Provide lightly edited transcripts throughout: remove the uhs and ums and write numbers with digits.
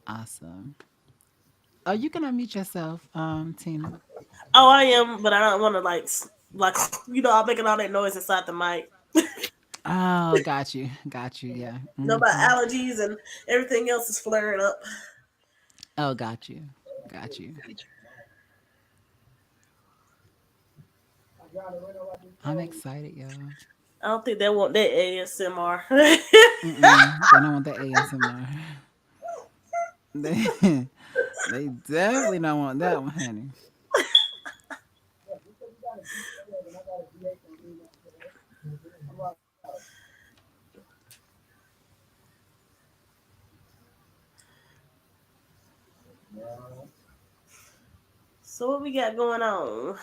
Awesome. Oh, you can unmute yourself, Tina. Oh, I am, but I don't want to like I'm making all that noise inside the mic. Oh, got you. Got you. Yeah. No, my Hmm. allergies and everything else is flaring up. Oh, got you. Got you. I'm excited, y'all. I don't think they want that ASMR. Mm-mm. They don't want the ASMR. They, they definitely don't want that one, honey. So what we got going on?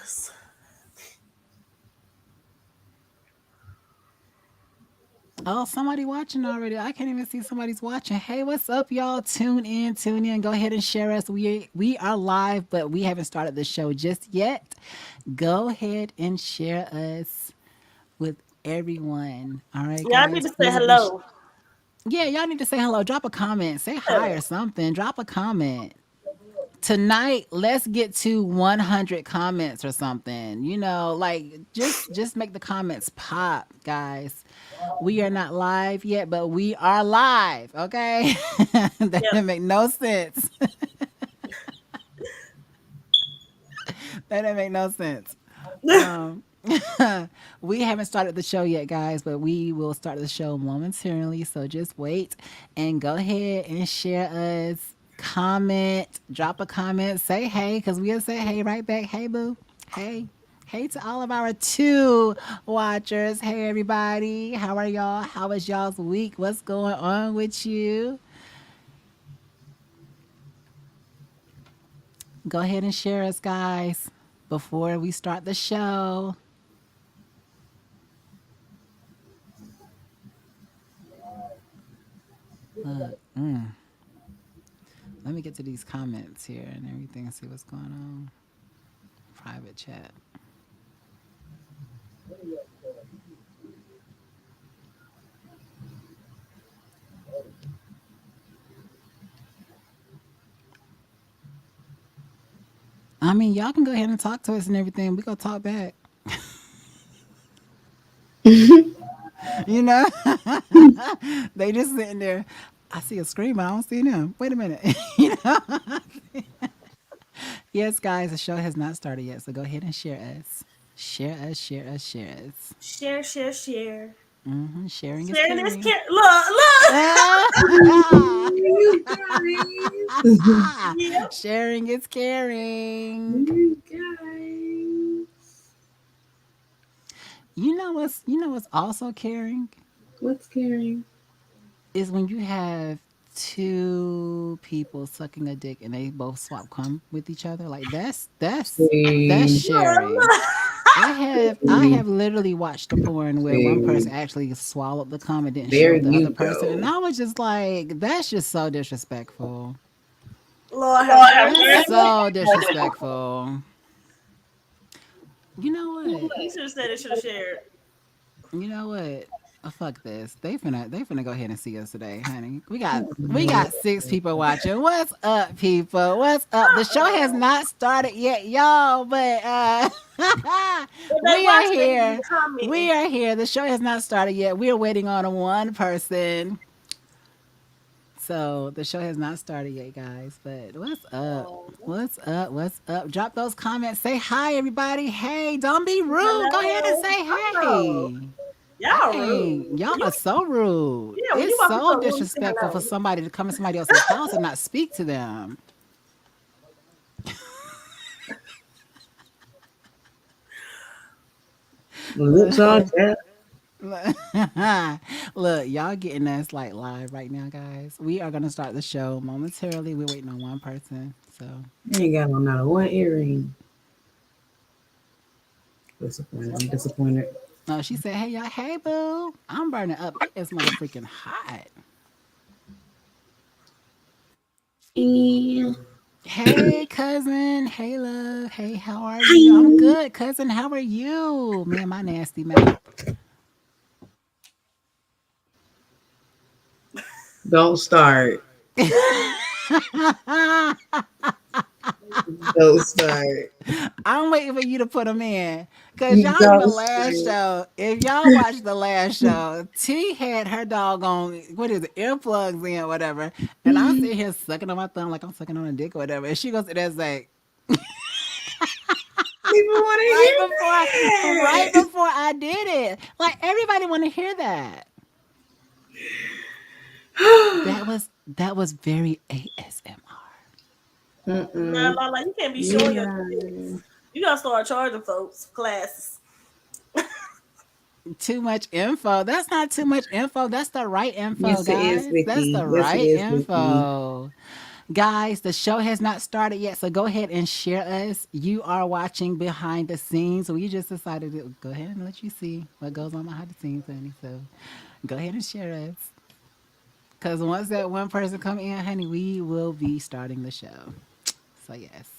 Oh, somebody watching already. I can't even see somebody's watching. Hey, what's up, y'all? Tune in, tune in. Go ahead and share us. We are live, but we haven't started the show just yet. Go ahead and share us with everyone. All right, Yeah, I need guys. to We say will be. hello. Yeah, y'all need to say hello. Drop a comment. Say hi Yeah. or something. Drop a comment. Tonight, let's get to 100 comments or something. Like just make the comments pop, guys. We are not live yet, but we are live. Okay, that Yep. didn't make no sense. That didn't make no sense. Um, we haven't started the show yet, guys, but we will start the show momentarily. So just wait and go ahead and share us. Comment, drop a comment, say hey, because we'll say hey right back. Hey, boo. Hey. Hey to all of our two watchers. Hey, everybody. How are y'all? How was y'all's week? What's going on with you? Go ahead and share us, guys, before we start the show. Look, let me get to these comments here and everything and see what's going on. Private chat. I mean, y'all can go ahead and talk to us and everything. We gonna talk back. You know, they just sitting there. I see a screen, but I don't see them. Wait a minute. You know. Yes, guys, the show has not started yet, so go ahead and share us. Share us. Share us. Share us. Share, share, share. Sharing is Sharing this caring. kid. Look, look. You guys. Yep. Sharing is caring. You guys. You know what's also caring What's caring? is when you have two people sucking a dick and they both swap cum with each other. Like that's See, sharing. Look, I have see, literally watched a porn where one person see. actually swallowed the cum and didn't There share with the other you person, and go. I was just like, that's just so disrespectful. Lord have That's mercy. so disrespectful. You know what? You should have said it. Should have shared. You know what? Fuck this. They finna go ahead and see us today, honey. We got 6 people watching. What's up, people? What's up? The show has not started yet, y'all, but If they we are watching, they need to be here. We commenting. are here. The show has not started yet. We are waiting on one person. So the show has not started yet, guys. But what's up? Oh, What's up? What's up? Drop those comments. Say hi, everybody. Hey, don't be rude. Go ahead and hello. say Oh, hey. y'all Hey, rude. y'all are so rude. Yeah, when It's you walk into so a room, you say disrespectful for hello. somebody to come in somebody else's house and not speak to them. Lips all chapped. Look, y'all getting us like live right now, guys. We are gonna start the show momentarily. We're waiting on one person. So, I ain't got on not one earring. Disappointed. I'm disappointed. oh, she said, "Hey, y'all. Hey, boo. I'm burning up. It is motherfucking hot. Yeah. Hey, cousin. Hey, love. Hey, how are you? I'm Hi. good, cousin. How are you? Me and my nasty mouth. Don't start. Don't start. I'm waiting for you to put them in. Cause y'all remember the Don't last start. show. If y'all watched the last show, T had her doggone what is it, earplugs in or whatever. And I sit here sucking on my thumb like I'm sucking on a dick or whatever. And she goes to that like People want right to before hear right that. before I did it. Like everybody wanna hear that. That was very ASMR. Nah, Mm-mm. Lala, you can't be showing your Yeah. kids. You gotta start charging folks for classes. Too much info. That's not too much info. That's the right info, Yes, it is, guys. That's Vicky. the Yes, it right is, Vicky. info. Guys, the show has not started yet, so go ahead and share us. You are watching behind the scenes. We just decided to go ahead and let you see what goes on behind the scenes, honey. So go ahead and share us. Because once that one person come in, honey, we will be starting the show. So yes.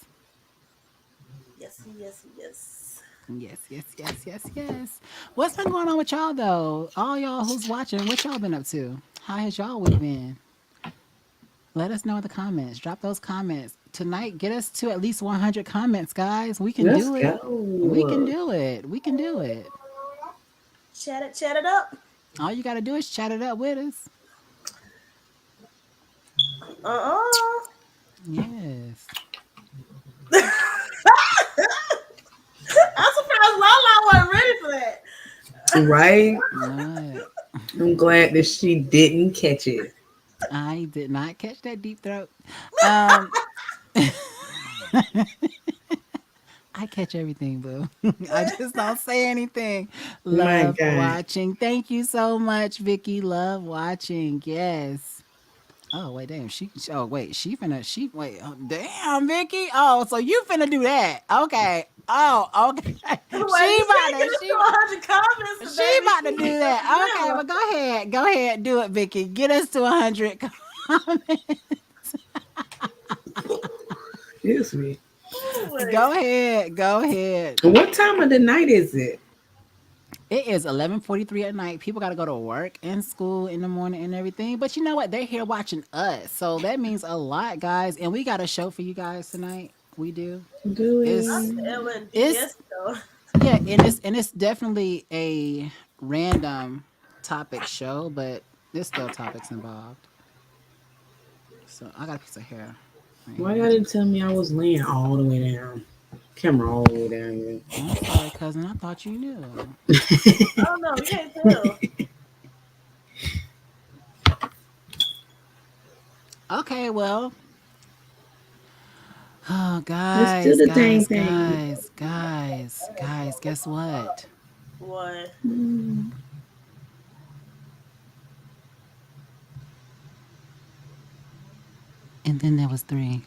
Yes, yes, yes. Yes, yes, yes, yes, yes. What's been going on with y'all though? All y'all who's watching, what y'all been up to? How has y'all week been? Let us know in the comments. Drop those comments. Tonight, get us to at least 100 comments, guys. We can Let's do it. We can go. do it. We can do it. Chat it up. All you got to do is chat it up with us. Uh-uh. Yes. I'm surprised Lala wasn't ready for that. Right? What? I'm glad that she didn't catch it. I did not catch that deep throat. Um, I catch everything, boo. I just don't say anything. My Love God. watching. Thank you so much, Vicky. Love watching. Yes. Oh wait, damn. Oh wait. She finna. She wait. Oh, damn, Vicky. Oh, so you finna do that? Okay. Oh, okay. Wait, She you about can't get to. us to 100 comments She today, about to Vicky. do That's that. Okay. real. Well, go ahead. Go ahead. Do it, Vicky. Get us to 100 comments. Excuse me. Go Wait. ahead. Go ahead. What time of the night is it? It is 11:43 at night. People got to go to work and school in the morning and everything. But you know what? They're here watching us. So that means a lot, guys. And we got a show for you guys tonight. We do. Do It's Not the we? it's LNDS though. yeah, and it's definitely a random topic show, but there's still topics involved. So I got a piece of hair right Why here. y'all didn't tell me I was laying all the way down? Camera all the way down I'm sorry, cousin. I thought you knew. I don't know. You can't tell. Okay, well, oh, Let's do guys, the thing guys, thing. guys, guys, guys, guess what? What? And then there was three.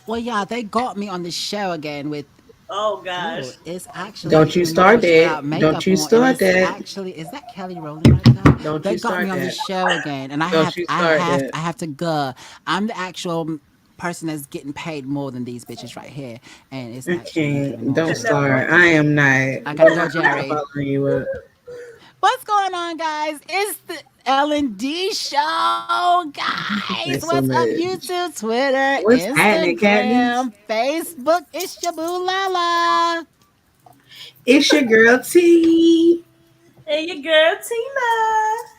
Well, yeah, they got me on the show again with Oh Ooh, gosh. it's actually Don't you even though start she that. got Don't makeup you on, and start it's that. actually is that Kelly Rowland right there? Don't They you got me start on this that. show again, and Don't you start that. I have to go. I'm the actual person that's getting paid more than these bitches right here, and it's I actually even giving can't. more Don't respect. start. Never. I am not. I gotta We're go, not. I'm not Jerry. following you up. What's going on, guys? It's the L&D show, guys. Thanks so What's up, much. YouTube, Twitter, What's happening, Katniss? Instagram, Facebook? It's your boo Lala. It's your girl T. And your girl Tina.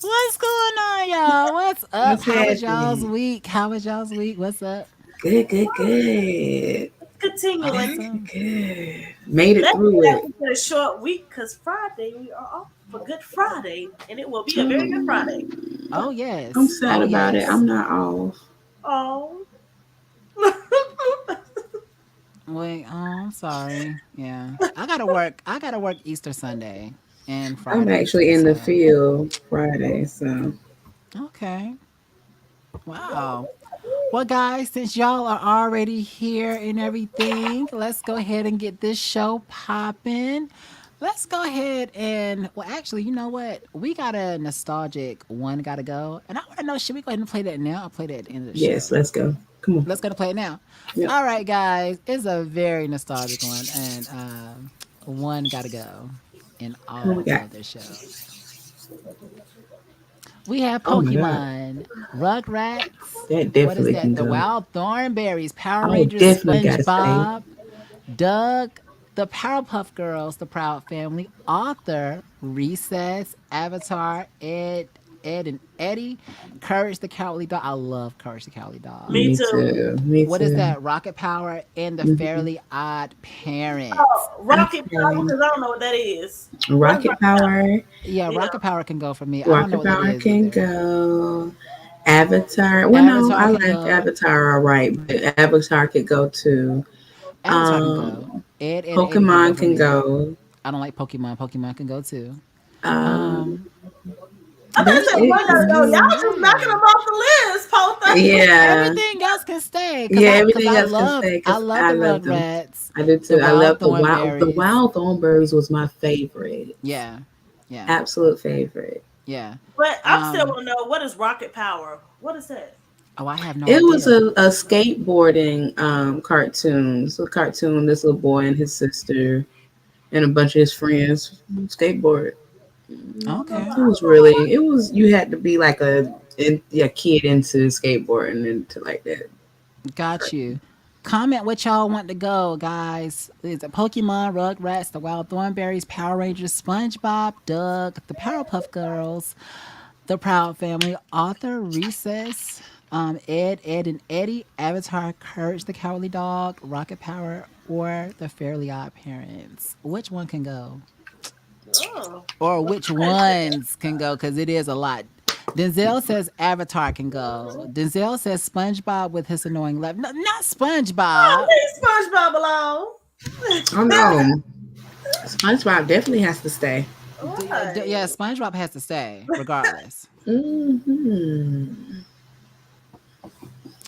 What's going on, y'all? What's up? What's How was y'all's happening? week? How was y'all's week? What's up? Good, good, good. Good, Continuing. good, Awesome. good. Made it Let's through get it. actually been a short week because Friday we are off for Good Friday, and it will be a very good Friday. Um, Oh, I'm yes. sad Oh, about it. yes. I'm not off. Oh. Wait, oh, I'm sorry. Yeah. I gotta work Easter Sunday and I'm Friday. actually in the So, field Friday, so okay. Wow. Well, guys, since y'all are already here and everything, let's go ahead and get this show popping. Let's go ahead and, well, actually, you know what? We got a nostalgic one gotta go. And I want to know, should we go ahead and play that now or play that at the end of the yes, show? let's go. Come on. Let's go to play it now. Yep. All right, guys. It's a very nostalgic one. And one gotta go in What we all got? of their shows. We have Oh my god. Pokemon, Rugrats. That What is definitely can that? The go. Wild Thornberries, Power Oh, Rangers, definitely gotta stay. SpongeBob, Doug, the Powerpuff Girls, the Proud Family, Arthur, Recess, Avatar, Ed and Eddie, Courage the Cowardly Dog. I love Courage the Cowardly Dog. Me Me too. too. Me What is too. that? Rocket Power and the Hmm. Fairly Odd Parents. Oh, Rocket Power, Okay. because I don't know what that is. What is Rocket Rocket Power? Power. Yeah, Yeah. Rocket Power can go for me. I don't know Rocket what that Power is can either. go. Avatar. Well, no, Avatar I can like go. Avatar. All right, but Avatar could go too. Avatar can go. Um, Ed and Eddie can Pokemon go for can me. go. I don't like Pokemon. Pokemon can go too. Um, Um, I'm about to that's say it one for gotta go. let's Y'all me. just knocking them see. off the list, Potha. Yeah, Everything else can stay yeah. cuz Everything I else can love stay I because love I the love them. Rugrats, I do the too. I Wild love the Thornberries. Wild Thornberries was my favorite, Yeah. Yeah. absolute favorite. Yeah. But I'm still Um want to know what is Rocket Power? What is that? oh, I have no It was idea. a skateboarding cartoon. So cartoon, this little boy and his sister and a bunch of his friends skateboard. I don't know. Okay. It was really. It was. You had to be like a kid into skateboarding and to like that. Got you. Comment what y'all want to go, guys. Is it Pokemon, Rugrats, the Wild Thornberries, Power Rangers, SpongeBob, Doug, the Powerpuff Girls, the Proud Family, Arthur, Recess, Ed and Eddie, Avatar, Courage the Cowardly Dog, Rocket Power, or the Fairly Odd Parents? Which one can go? Oh, Or which ones can go? Because it is a lot. Denzel says Avatar can go. Denzel says SpongeBob with his annoying laugh. No, not SpongeBob. leave SpongeBob alone. Oh no, SpongeBob definitely has to stay. Yeah, Right. SpongeBob has to stay regardless. Hmm.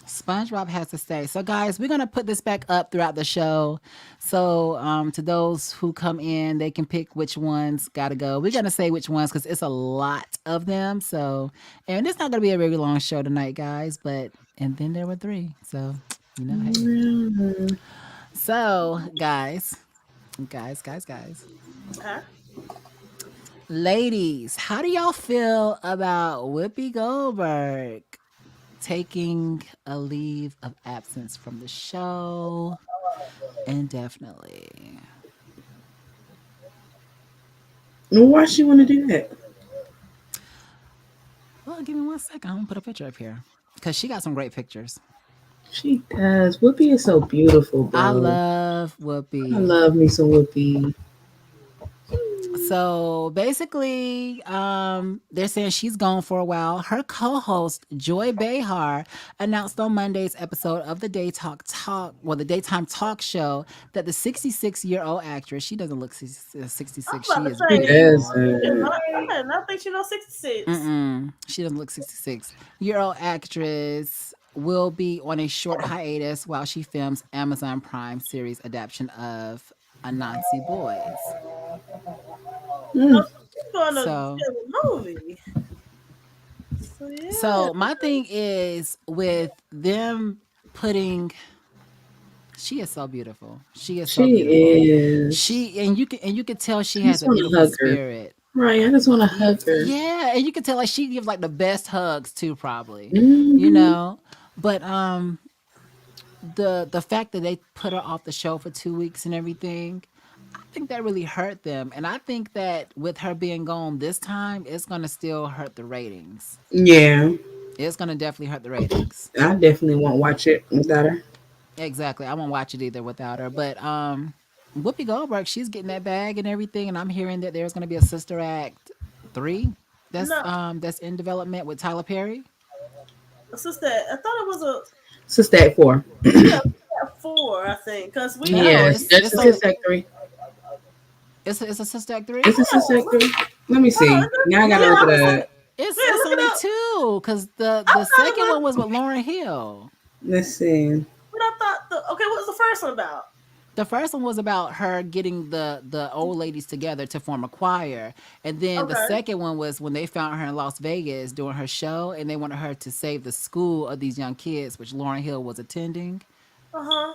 SpongeBob has to stay. So, guys, we're gonna put this back up throughout the show. So, to those who come in, they can pick which ones gotta go. We're gonna say which ones because it's a lot of them. So, and it's not gonna be a very long show tonight, guys. But and then there were three. So, hey. So, guys, Huh? ladies, how do y'all feel about Whoopi Goldberg taking a leave of absence from the show? Indefinitely. Why she want to do that? Well, give me 1 second. I'm gonna put a picture up here because she got some great pictures. She does. Whoopi is so beautiful, I bro. love I Whoopi. love me some Whoopi. So basically, they're saying she's gone for a while. Her co-host Joy Behar announced on Monday's episode of the the daytime talk show that the 66-year-old actress, she doesn't look I was 66, about she to is She say, beautiful. doesn't. I did not think she knows 66. Mm-mm, she doesn't look 66-year-old actress. will be on a short hiatus while she films Amazon Prime series adaptation of Anansi Boys. Mm. Oh, so she's going to So, film a movie. So yeah. so my thing is with them putting, she is so beautiful. She is so She beautiful. is. You can tell she I has just a want to beautiful hug her. spirit. Right. I just want to hug her. Yeah, and you can tell like she gives like the best hugs too, probably. You Hmm. know, but the fact that they put her off the show for 2 weeks and everything, I think that really hurt them, and I think that with her being gone this time, it's gonna still hurt the ratings. Yeah. It's gonna definitely hurt the ratings. I definitely won't watch it without her. Exactly, I won't watch it either without her. But Whoopi Goldberg, she's getting that bag and everything, and I'm hearing that there's gonna be a Sister Act 3 No, that's in development with Tyler Perry. sister, I thought it was a Sister Act 4. yeah, four. I think because we I No, know Yes, it's that's it's a only Sister Act 3. it's a Sister Act 3. It's a Sister Act 3. Let me hold on. see. Now I Yeah, gotta look I it was like, up. yeah, It's look only it up. two because the I the thought it second was, one was with Lauren Hill. Let's see. but I thought the okay. What was the first one about? The first one was about her getting the old ladies together to form a choir, and then the Okay. second one was when they found her in Las Vegas doing her show, and they wanted her to save the school of these young kids, which Lauren Hill was attending. Uh huh.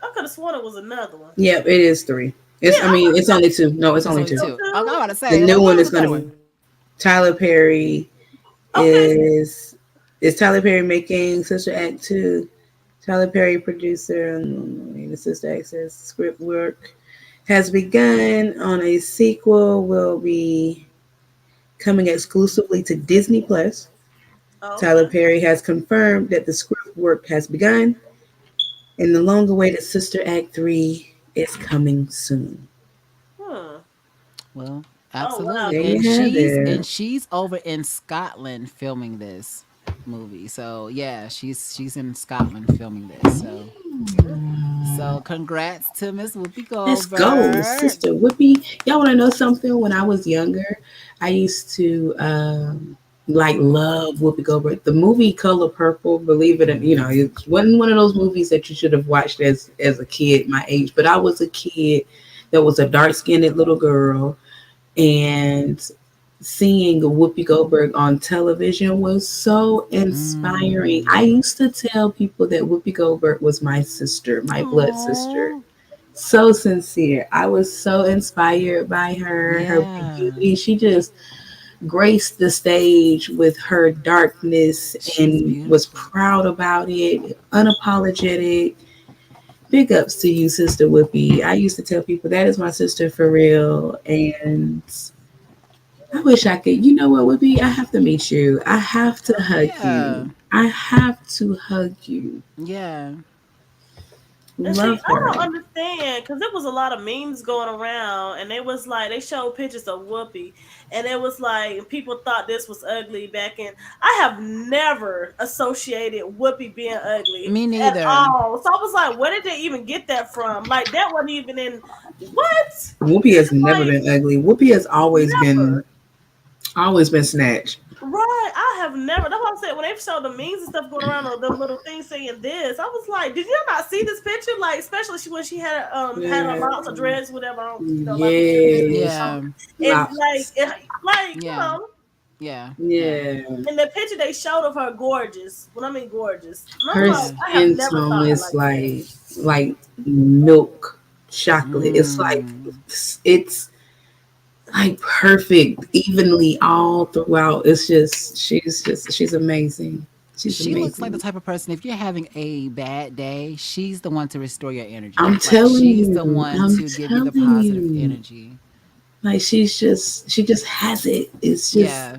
I could have sworn it was another one. Yep, it is 3. Yeah, It's. I I'm mean, about it's to only 2. No, it's It's only only 2. go two. I'm to. about to The say, new what one was is the going third to one? be Tyler Perry. Okay. Is Tyler Perry making Sister Act 2? Tyler Perry, producer, the Sister Act says script work has begun on a sequel. Will be coming exclusively to Disney Plus. Oh, Tyler okay. Perry has confirmed that the script work has begun, and the long-awaited Sister Act 3 is coming soon. Hmm. Well, Oh wow. absolutely, There and you have it. she's over in Scotland filming this movie. So yeah, she's in Scotland filming this. So congrats to Miss Whoopi Let's go, Goldberg. Sister Whoopi. Y'all want to know something? When I was younger, I used to like love Whoopi Goldberg. The movie Color Purple, believe it or it wasn't one of those movies that you should have watched as a kid my age. But I was a kid that was a dark skinned little girl, and seeing Whoopi Goldberg on television was so inspiring. I Mm. used to tell people that Whoopi Goldberg was my sister, my blood sister. Oh, So sincere. I was so inspired by her yeah. beauty. She just graced the stage with her darkness She's and was beautiful. proud about it, unapologetic. Big ups to you, Sister Whoopi. I used to tell people that is my sister for real. And I wish I could. You know what, Whoopi? I have to meet you. I have to Oh, hug Yeah. you. I have to hug you. Yeah. and see, Love I her. don't understand because there was a lot of memes going around, and they was like they showed pictures of Whoopi, and it was like people thought this was ugly back in. I have never associated Whoopi being ugly Me at neither. all, so I was like, where did they even get that from? Like that wasn't even in what? Whoopi has never Like been ugly. Whoopi has never. always been snatched. Right, I have never. That's what I said when they showed the memes and stuff going around, or them little things saying this. I was like, did you not see this picture? Like, especially when she had a Yeah. lots of dreads, whatever. I don't, like we said, dreads, Yes. Yeah. and Lots. come Yeah. on. Yeah. Yeah. Yeah. In the picture they showed of her gorgeous. When I mean gorgeous, and I'm Her like, Yeah. I have skin never tone thought her is like that. like milk chocolate. It's like Mm. it's like perfect, evenly all throughout. She's amazing. She's She looks like the amazing. type of person, if you're having a bad day, she's the one to restore your energy. I'm Like, telling she's the you. one I'm to give you the telling positive you. energy. Like she just has it. It's just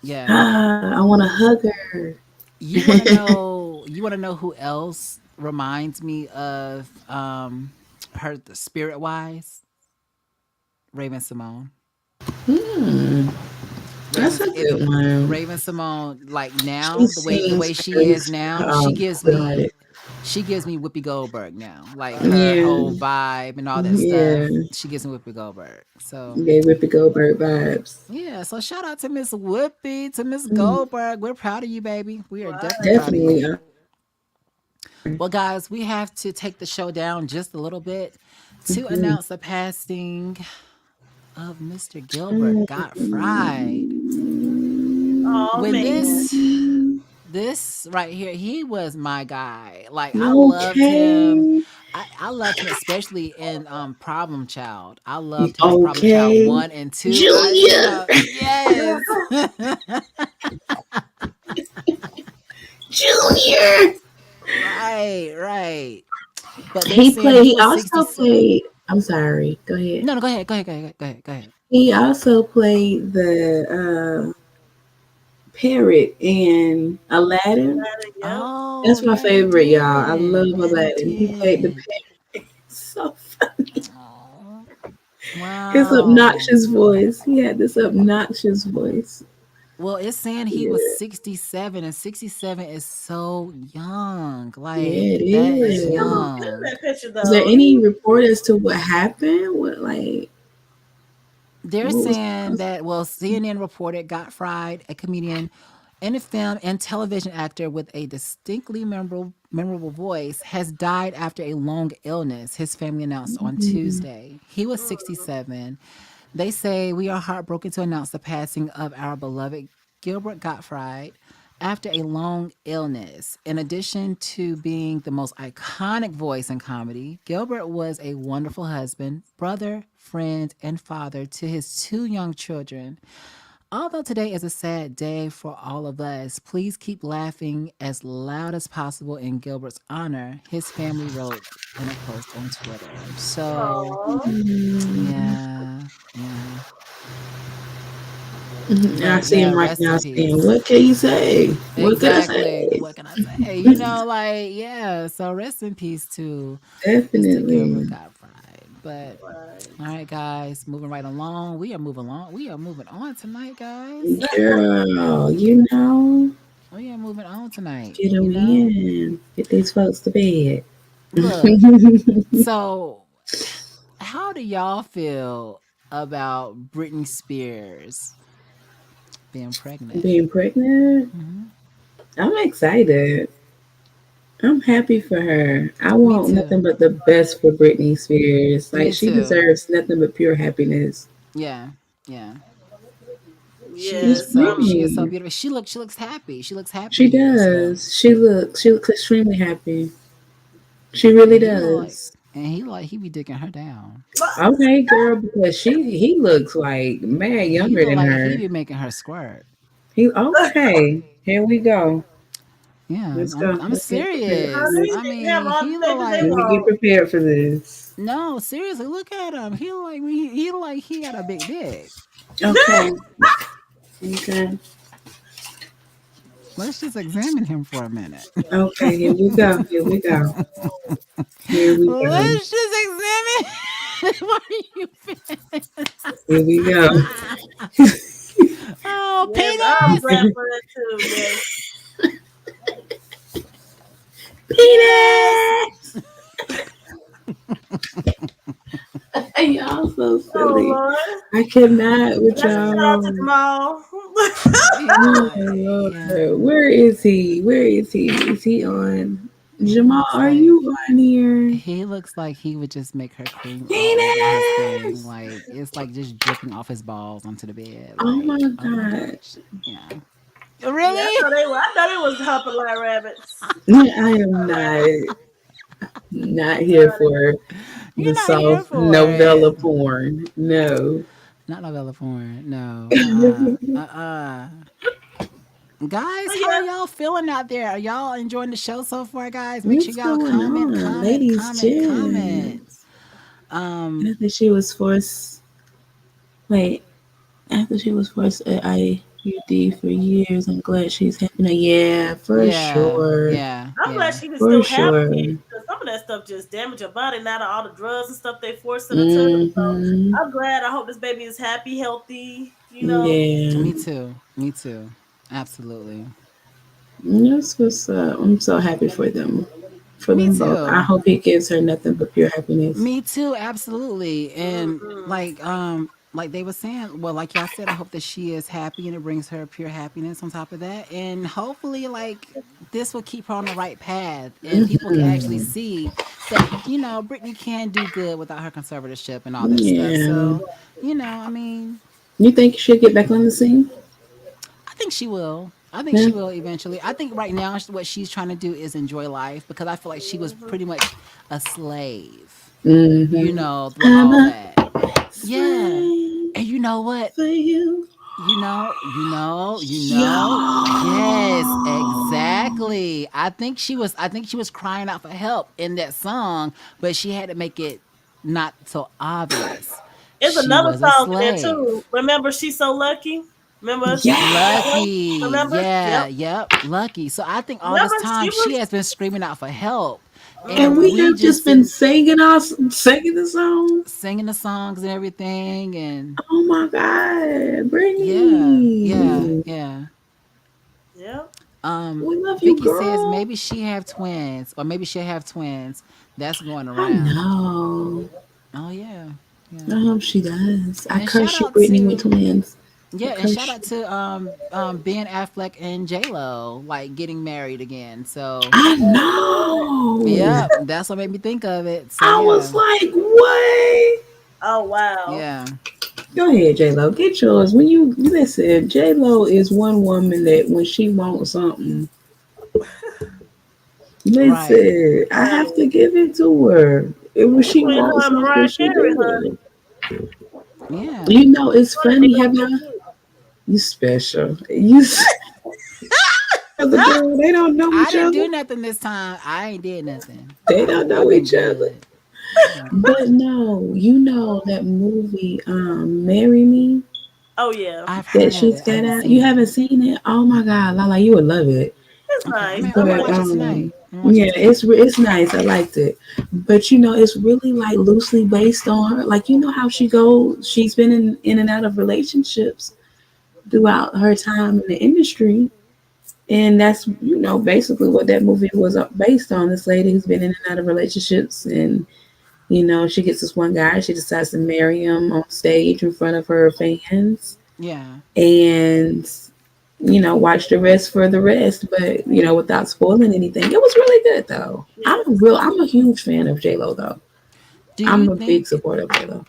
Yeah. Yeah. I want to hug her. You want to know who else reminds me of her the spirit wise? Raven Simone. Hmm, that's Raven's a if good one. Raven Simone, like She now, the way seems she very is now, good-hearted. she gives me Whoopi Goldberg now. Like her whole Yeah, vibe and all that yeah. stuff. She gives me Whoopi Goldberg. So Gave Whoopi Goldberg vibes. yeah, so shout out to Miss Whoopi, to Miss Mm, Goldberg. We're proud of you, baby. We are definitely Right. proud of definitely. you. Well, guys, we have to take the show down just a little bit to Mhm. announce the passing of Mr. Gilbert Gottfried. Oh When man. this right here, he was my guy. Like I loved him. Okay. I loved him especially in Problem Child. I loved him in Problem Child Okay. 1 and 2. Junior. Yes. Junior. Right, right. But they're He saying played. he He was also 67. played. I'm sorry. Go ahead. No, no, go ahead, go ahead, go ahead, go ahead, go ahead. He also played the parrot in Aladdin. Yep. Oh, That's my yeah, he favorite, y'all. I did. love Yeah, he Aladdin. He played the did. parrot. So funny. Oh, His wow. obnoxious voice. He had this obnoxious voice. Well, it's saying he was Yeah, 67, and 67 is so young. yeah, Like, it that is He is. looked good in young. that picture Is there though. any report as to what happened? They're What was the saying that, well, CNN reported Gottfried, a comedian and a film and television actor with a distinctly memorable voice, has died after a long illness, his family announced on Mhm. Tuesday. He was 67. They say, we are heartbroken to announce the passing of our beloved Gilbert Gottfried after a long illness. In addition to being the most iconic voice in comedy, Gilbert was a wonderful husband, brother, friend, and father to his two young children. Although today is a sad day for all of us, please keep laughing as loud as possible in Gilbert's honor, his family wrote in a post on Twitter. So, Oh. yeah, yeah. Mhm. I But see yeah, him right rest in now saying, peace. "What can you say? What can I Exactly. say?" What can I say? You know, like, yeah. So rest in peace to Mr. Gilbert Definitely, Gottfried. But Right. all right, guys, moving right along. We are moving along. We are moving on tonight, guys. girl. You know, We are moving on tonight. get You them know? in. Get these folks to bed. Look, so how do y'all feel about Britney Spears being pregnant? Being pregnant, Hmm. I'm excited. I'm happy for her. I Me want too. nothing but the best for Britney Spears. Like Me she too. deserves nothing but pure happiness. Yeah. Yeah. It's Yes. She is so Britney. beautiful. She looks happy. She looks She happy. So does. She looks extremely happy. She and really he like does. he be digging her down. Okay, girl, because he looks like mad He younger look than like he her. be making her squirt. He okay. Here we go. Yeah, Let's go. I'm Let's get prepared for serious. Honey, this. I they can have mean, all he the look babies they Let like me get want. prepared for this. no, seriously. Look at him. He like he got a big dick. Okay. Okay. Let's just examine him for a minute. Okay. Here we go. Here we go. Here we go. Let's just examine. What are you? Here we go. Oh, Yes, I'm glad penis, for that too. Yes. penis. Penis. Y'all so Oh silly. Lord. I cannot with That's a shout out to y'all. Jamal. He Oh like yeah. Lord, where is he? Where is he? Is he on? He Jamal, looks are like you on here? he looks like he would just make her cream all over his thing. Penis! Like it's like just dripping off his balls onto the bed. Oh Like, my oh my god. gosh. Yeah. Yeah, Really? I know they was hopping like rabbits. I am not here for the You're not here soft for it. novella porn. No. Not novella porn. No. Guys, But how are yeah, y'all feeling out there? Are y'all enjoying the show so far, guys? Make sure What's y'all going comment, on? comment, Ladies comment, Jim. comment. Um, After she was forced wait, after she was forced at IUD for years, I'm glad she's happy now. Yeah, for yeah, sure. yeah, I'm glad yeah. she can For still have sure. kids because some of that stuff just damage your body. Now that all the drugs and stuff they forcing into her. So Mm-hmm. I'm glad. I hope this baby is happy, healthy. You know. Yeah. Me too. Me too. Absolutely. That's what's up. I'm so happy for them. For Me them both. I too. hope he gives her nothing but pure happiness. Me too. Absolutely. And Mm-hmm. like, like they were saying, well, like y'all said, I hope that she is happy and it brings her pure happiness on top of that. And hopefully, like, this will keep her on the right path and people can actually Mhm. see that, Britney can do good without her conservatorship and all that stuff. Yeah. So, I mean, You think she'll get back on the scene? I think she will. I think Yeah. she will eventually. I think right now what she's trying to do is enjoy life because I feel like she was Mhm. pretty much a slave, Mm-hmm. through I'm all a that. Yeah. slave And you know what? for you. Yes, Y'all. exactly. I think she was crying out for help in that song, but she had to make it not so obvious. There's She another was a song in there slave. too. Remember, she's so lucky. Remember, she's so lucky. Lucky. Remember? Yeah, Yep. yep, lucky. So I think all this Remember, time she she was. has been screaming out for help. And And Mhm. we we have just just been didn't singing singing the song. singing the songs and everything and Oh my God, yeah, yeah, Brittany. yeah. Yep. We love you, Vicky says girl. maybe she have twins, or maybe she'll have twins. That's going I around. know. Oh yeah, I yeah. hope she does. I And shout curse you, out Brittany, with to twins. I yeah, and shout curse out you. to Ben Affleck and J Lo like getting married again. So I Oh, yeah. know. yeah, that's what made me think of it. So I yeah, was like, what? Oh, wow. yeah, Go ahead, J Lo. Get yours. When you listen, J Lo is one woman that when she wants something, right. listen, I have to Honey. give it to her. And when she Between her wants and something, Mariah she Carey, do honey. it. Yeah. You know, it's Honey, they funny. go Have so y'all? cute. You special. You other girl. They don't know I each didn't other. do nothing this time. I ain't did nothing. They don't I've know been each other. good. I've been But good. no, you know that movie, "Marry Me," Oh, yeah. I've that heard of she's it. I got haven't out. You seen it. haven't seen it? Oh my God, Lala, you would love it. It's Okay, nice. I'm gonna Nobody But watch it likes it. tonight. I'm gonna watch it yeah, tonight. it's nice. I liked it. But you know, it's really like loosely based on her. Like you know how she goes. She's been in and out of relationships throughout her time in the industry. And that's basically what that movie was based on. This lady who's been in and out of relationships, and she gets this one guy. She decides to marry him on stage in front of her fans, Yeah. and watch the rest for the rest. But without spoiling anything, it was really good though. Yeah. I'm a huge fan of J Lo though. Do I'm you a big think, supporter of J Lo.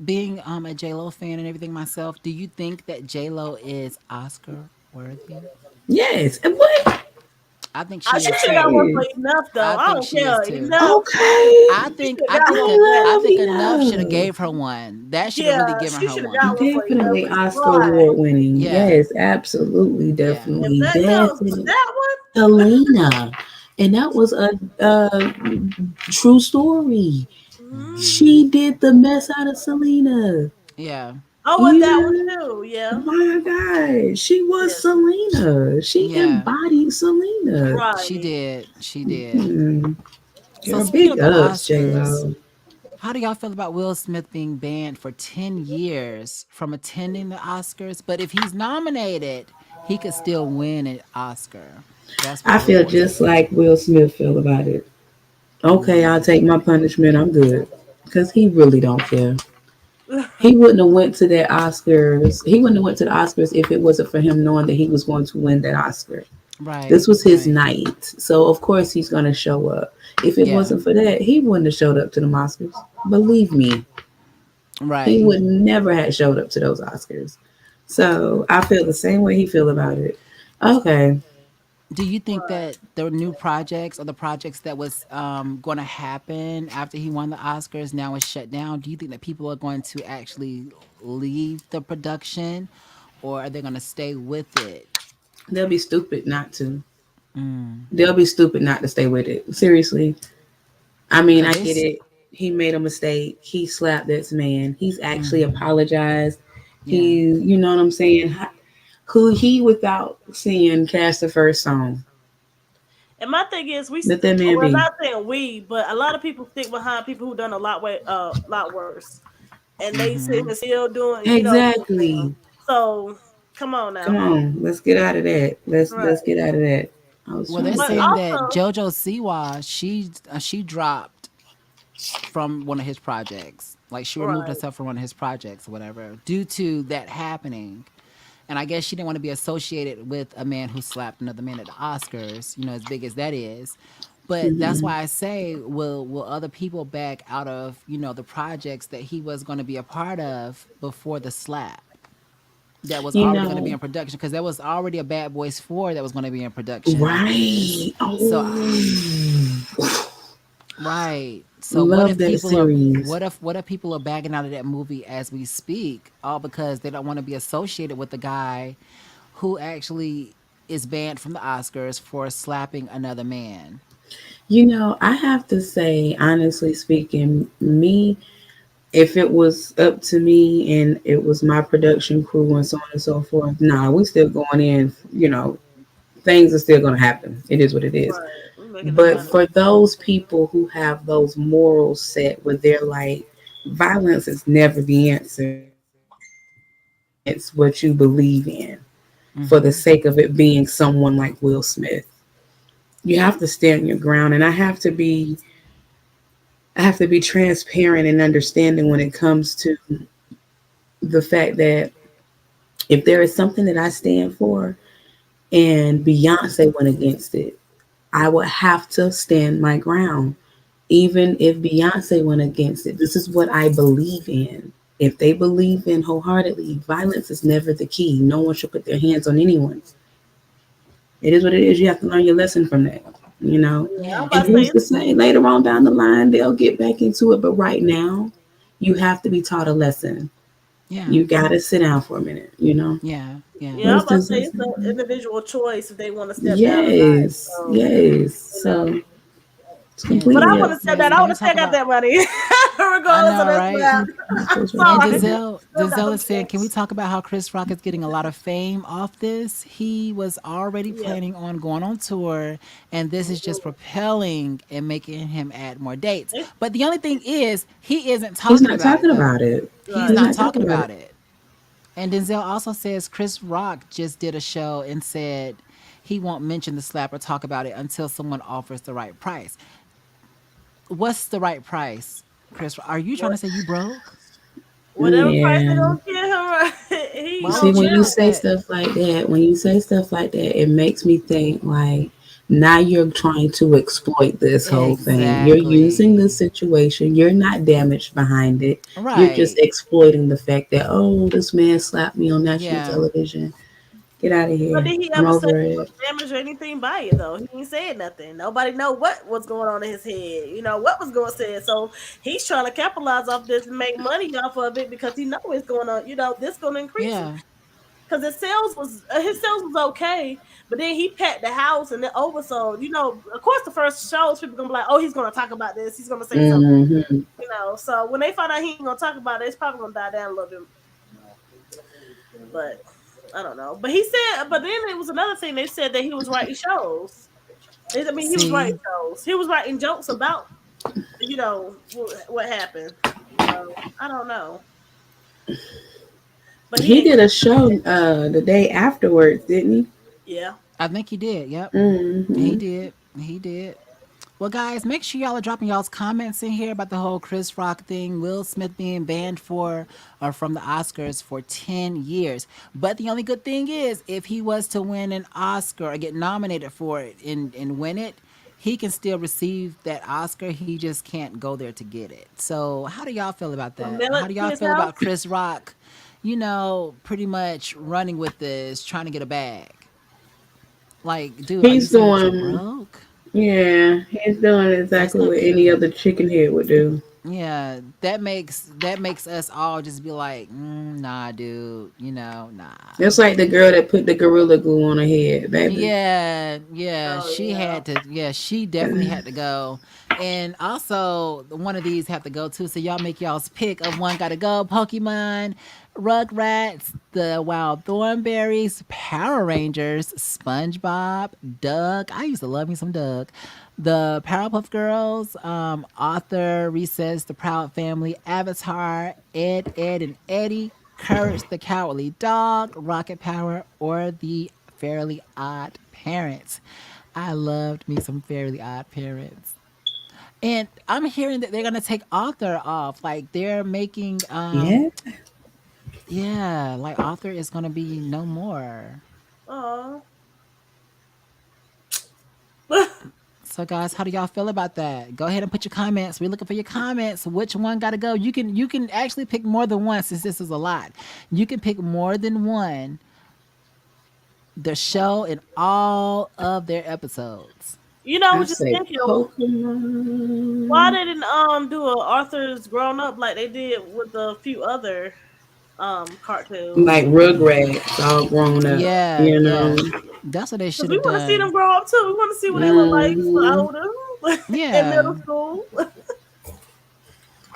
being a J Lo fan and everything myself, do you think that J Lo is Oscar worthy? Yes, and what? I think she She is should got too. one for Yes. enough, though. I I think don't she is care. too. Enough. I Okay, She think should have I got think one that for that. I I think love enough should have enough. gave her one. That should have Yeah, really given she her should have got one. one for enough. Definitely Reason Oscar why. award winning. Yeah. Yes, absolutely, Yeah. If definitely, that goes for definitely. that one, Selena, and that was a true story. mm, She did the mess out of Selena. Yeah. oh, with that one You too. Yeah, My God, she was yeah, Selena. She Yeah. embodied Selena. She right. did. She did. Hmm. So Girl, speaking big of the ups, J Oscars, Lo. how do y'all feel about Will Smith being banned for 10 years from attending the Oscars? But if he's nominated, he could still win an Oscar. That's what I the feel reports are just saying. like Will Smith feel about it. Okay, I'll take my punishment. I'm good. Because he really don't care. He wouldn't have went to that Oscars. He wouldn't have went to the Oscars if it wasn't for him knowing that he was going to win that Oscar. Right, This was his right. night. So of course he's gonna show up. If it Yeah, wasn't for that, he wouldn't have showed up to the Oscars. Believe me. He right. would never have showed up to those Oscars. So I feel the same way he feel about it. Okay. Do you think Right. that the new projects or the projects that was going to happen after he won the Oscars now is shut down? Do you think that people are going to actually leave the production or are they going to stay with it? They'll be stupid not to. Mm. They'll be stupid not to stay with it. Seriously. I mean, Cause I get this, it. He made a mistake. He slapped this man. He's actually mm-hmm. apologized. Yeah, You know what I'm saying? Who he without seeing cast the first song? And my thing is, Let that man well, be. not saying we, but a lot of people stick behind people who done a lot worse, and they sitting mm-hmm. and still doing, doing them. Exactly. So come on Come now, on, let's get out of that. Let's right? get out of that. I was Well, trying they're to But tell saying you. that also, JoJo Siwa, she dropped from one of his projects. Like she removed Right. herself from one of his projects or whatever due to that happening. And I guess she didn't want to be associated with a man who slapped another man at the Oscars, as big as that is. But that's Mhm. why I say, will other people back out of, the projects that he was going to be a part of before the slap that was You already going to be know, in production? Because there was already a Bad Boys 4 that was going to be in production after this. right. So Oh, right. So love that series. what if people are bagging out of that movie as we speak, all because they don't want to be associated with the guy who actually is banned from the Oscars for slapping another man. I have to say, honestly speaking, me, if it was up to me and it was my production crew and so on and so forth, nah, we still going in, things are still going to happen. It is what it is. Right. We making the But money. for those people who have those morals set where they're like, violence is never the answer, it's what you believe in for the Mm-hmm. sake of it being someone like Will Smith. You have to stand your ground, and I have to be transparent and understanding when it comes to the fact that if there is something that I stand for and Beyonce went against it, I would have to stand my ground. Even if Beyonce went against it, this is what I believe in. If they believe in wholeheartedly, violence is never the key. No one should put their hands on anyone. It is what it is. You have to learn your lesson from that, you know. Yeah, I'm Yeah, And about to true. who's say to say later on down the line they'll get back into it? But right now, you have to be taught a lesson. Yeah, You got to sit down for a minute, you know. yeah, yeah. yeah, I'm Who's about to to say it's an say? individual choice if they want to step down or not. Yes, So, yes. you know. So it's And But I completely want up to Denzel, to step down. sis, I you. can want we to talk step out about? that money, I regardless of know, this right? slap. That's what And Sorry, happened. Denzel is saying, can we talk about how Chris Rock is getting a lot of fame off this? He was already yeah. planning on going on tour, and this is just propelling and making him add more dates. But the only thing is, he isn't He's talking not about it talking though. about it. He's Right. He's not not talking talking about about it. it. And Denzel also says Chris Rock just did a show and said he won't mention the slap or talk about it until someone offers the right price. What's the right price, Chris? Are you trying What, to say you broke? whatever price they Yeah. gonna give him, he Why See, gonna would when you you get think say that? stuff like that, it makes me think like now you're trying to exploit this whole thing. You're using the Exactly. situation. You're not damaged behind it. You're just Right. exploiting the fact that, oh, this man slapped me on national Yeah. television. Get out of But here. did he I'm ever say over he was it. damaged or anything by it though? He ain't said nothing. Nobody know what was going on in his head. You know what was going on. So he's trying to capitalize off this and make money off of it because he know it's going to. You know this going to increase Yeah. because his sales was okay, but then he packed the house and then oversold. You know, of course the first shows people gonna be like, oh, he's going to talk about this. He's going to say something. Hmm. You know, so when they find out he ain't gonna talk about it, it's probably gonna die down a little bit. But I don't know. But he said, but then it was another thing. They said that he was writing shows. I mean, he was writing See, shows. He was writing jokes about, what happened. So I don't know. But he He ain't. did a show the day afterwards, didn't he? Yeah. I think he did. Yep. He Hmm. did. He did. Well, guys, make sure y'all are dropping y'all's comments in here about the whole Chris Rock thing, Will Smith being banned for or from the Oscars for 10 years. But the only good thing is, if he was to win an Oscar or get nominated for it and win it, he can still receive that Oscar. He just can't go there to get it. So, how do y'all feel about Well, that? mail How it do to y'all his feel house. about Chris Rock, pretty much running with this, trying to get a bag? Like, dude, are you He's saying that you're doing, broke? yeah, he's doing That's exactly not what any cute. other chicken head would do. Yeah, that makes us all just be like, nah, dude, nah. It's like the girl that put the gorilla glue on her head, baby. Yeah, yeah, Oh she yeah. had to. Yeah, she definitely had to go. And also, one of these have to go too. So y'all make y'all's pick of one got to go. Pokemon, Rugrats, the Wild Thornberries, Power Rangers, SpongeBob, Doug. I used to love me some Doug. The Powerpuff Girls, Arthur, Recess, The Proud Family, Avatar, Ed, and Eddie, Courage the Cowardly Dog, Rocket Power, or the Fairly Odd Parents. I loved me some Fairly Odd Parents. And I'm hearing that they're gonna take Arthur off. Like they're making Yeah. yeah, like Arthur is gonna be no more. Oh. So guys, how do y'all feel about that? Go ahead and put your comments. We're looking for your comments. Which one gotta go? You can actually pick more than one since this is a lot. You can pick more than one the show in all of their episodes. I I was just say thinking, why Pokemon. they didn't do a Arthur's grown up like they did with a few other cartoons? Like Rugrats, all grown up, Yeah, you know. yeah. That's what they Because should we have want to see them done. grow up too. We want to see what they look like Hmm. older, in Yeah. middle school.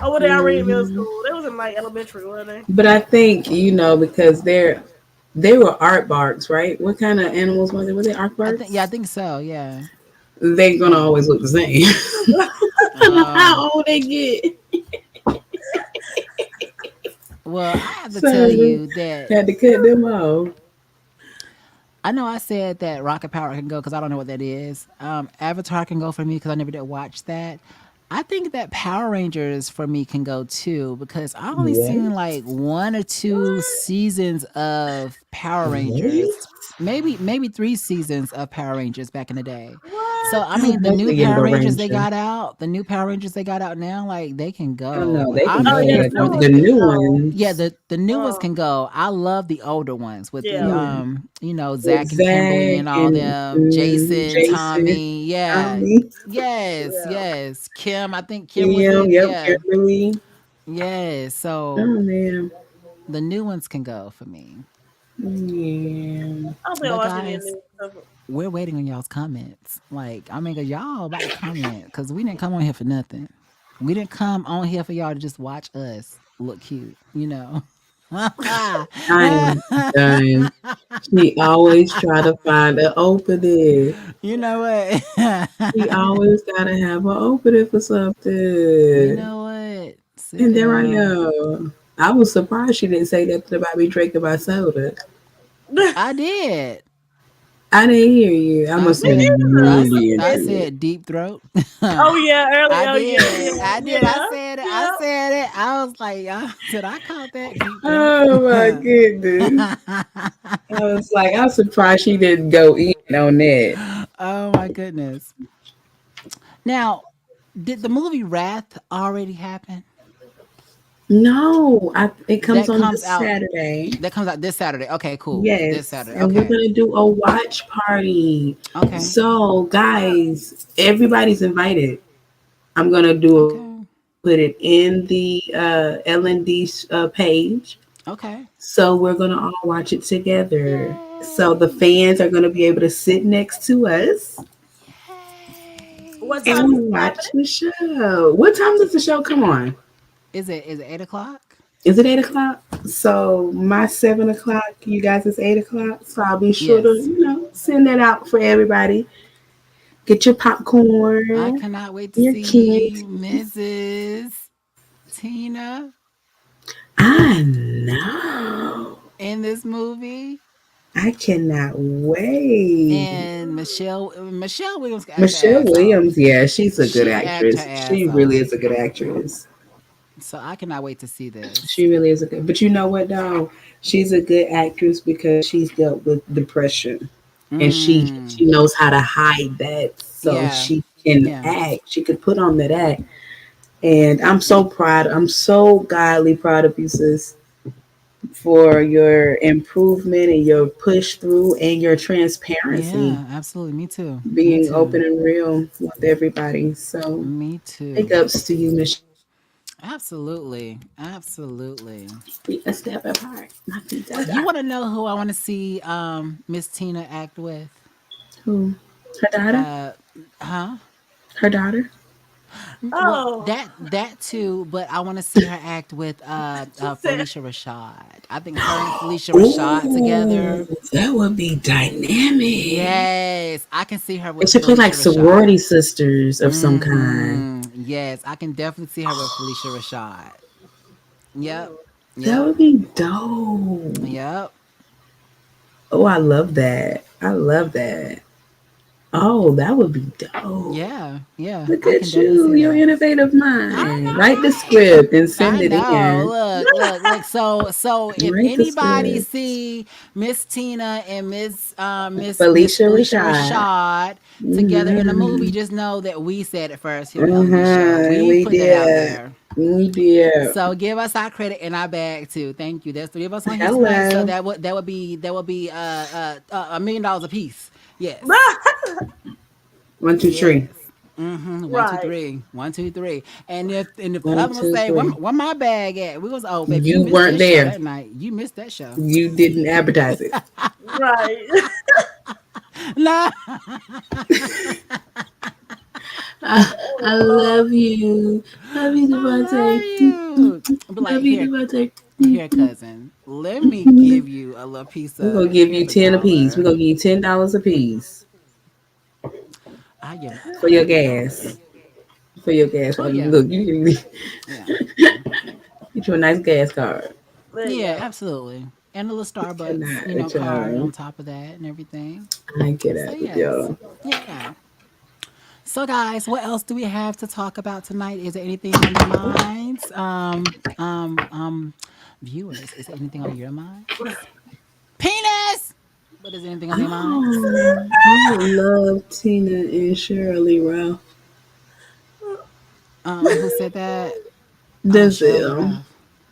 Or were they already in middle Hmm. school? They was in like elementary, weren't they? But I think, because they were aardvarks, right? What kind of animals were they? Were they I aardvarks? think so, yeah. They're gonna always look the same. I don't know Um how old they get. well, I have to tell So you that had to cut them off. I know I said that Rocket Power can go because I don't know what that is. Avatar can go for me because I never did watch that. I think that Power Rangers for me can go too because I only What? seen like one or two What? seasons of Power What? Rangers, maybe three seasons of Power Rangers back in the day. So What? I I mean, the was new a Power Yellow Rangers they Ranger. got out, the new Power Rangers they got out now, like they can Oh no, go. they can I'm Oh go, yeah, here the but for new the the ones can new go. yeah, ones, the new ones Oh can go. I love the older ones with the yeah. yeah, with Zach and Kimberly Zach and all and them, Jason, Jason, Tommy, yeah. Tommy, Yes, Yeah. yes. Kim, I think Kim was Kim, it. yep, Yeah. Kimberly. Yes. So Oh man, the new ones can go for me. yeah. I don't think I But watched any of guys, new stuff. we're waiting on y'all's comments. Like, I mean, cause y'all about to comment. Cause we didn't come on here for nothing. We didn't come on here for y'all to just watch us look cute, you know. I am done. She always try to find an opening. You know what? She always gotta have an opening for You something. know what? Sit And there I down. am. I was surprised she didn't say nothing about me drinking my soda. I did. I didn't hear you. I I must have Me said been neither. really I into it. said deep throat. Oh yeah, early. I Oh yeah, did. yeah, I did. I yeah, said it. I yeah. said it. I was like, did I call that deep throat? Oh my goodness. I was like, I'm surprised she didn't go in on that. Oh my goodness. Now, did the movie Wrath already happen? No, it comes That on comes this out. Saturday. That comes out this Saturday. Okay, cool. This Yes, Saturday. and we're Okay. gonna do a watch party. Okay. So, Ah, guys, everybody's invited. I'm gonna do a Okay. put it in the L&D page. Okay. So we're gonna all watch it together. So the Yay. fans are gonna be able to sit next to us what Yay. time is and it watch happening? the show. What time does the show come on? Is it 8 o'clock? Is it 8 o'clock? So my 7 o'clock, you guys is 8 o'clock. So I'll be sure to, Yes. send that out for everybody. Get your I popcorn, cannot wait to your see candies. Mrs. Tina I know. in this movie. I cannot wait. And Michelle Williams can act her Michelle ass off. Williams, yeah, she's a good She act her actress. ass She really off. is a good actress. So I cannot wait to see this. She really is a good. But you know what, though? She's a good actress because she's dealt with depression, and she Mm. knows how to hide that, so Yeah. she can Yeah. act. She could put on that act, and I'm so proud. I'm so godly proud of you, sis, for your improvement and your push through and your transparency, Yeah, absolutely. Me too. Me being too. open and real with everybody. So, Me big too. ups to you, Michelle. Absolutely. Absolutely. We a step apart. My feet are You done. want to know who I want to see Miss Tina act with? Who? Her daughter? Uh huh? Her daughter? Well, Oh, that too, but I want to see her act with she said. Felicia Rashad. I think her and Felicia Rashad Ooh, together. that would be dynamic. Yes, I can see her They with should play Felicia like sorority Rashad. sisters of some kind. Yes, I can definitely see her with Felicia Rashad. Yep. Mm. That Yep. would be dope. Yep. Oh, I love that. I love that. Oh, that would be dope. Yeah, yeah, Look I can at definitely you, see your that. innovative I mind. Write the know, right? script and send I it know. in. Look. So if Write the anybody script. see Miss Tina and Miss Felicia Felicia Rashad. Rashad together in a movie, Mm-hmm. just know that we said it first here on the L&D show. Uh-huh. We We put that out did. there. We did. So give us our credit in our bag too. Thank you. There's three of us on here tonight, so Hello. that would be $1 million a piece. Yes. 1, 2, 3. Yes. Mm-hmm. One, two, Right. three. 1, 2, 3. And if the One, other one two, say, three. where my bag at? We was, oh baby, you You missed weren't this show there. that night. You missed that show. You didn't advertise it. Right. Nah. I love you. Love you, I love Devontae. you. I'll be like, Love you, Devontae. here, cousin. Let me give you a little piece We're gonna of give here's you a 10 apiece. We're dollar. gonna give you $10 a piece I give for your gas. For your gas. oh yeah. Look, you can Yeah. Yeah. get you a nice gas card. There you Yeah, go. absolutely. And a little Starbucks, Cannot with card on y'all. top of that and everything. I get So out with yes. y'all. Yeah. So guys, what else do we have to talk about tonight? Is there anything on your minds? Viewers, is there anything on your minds? Penis! But is there anything on their minds? I love Tina and Shirley Ralph. Who said that? Oh, Shirley Denzel. Ralph.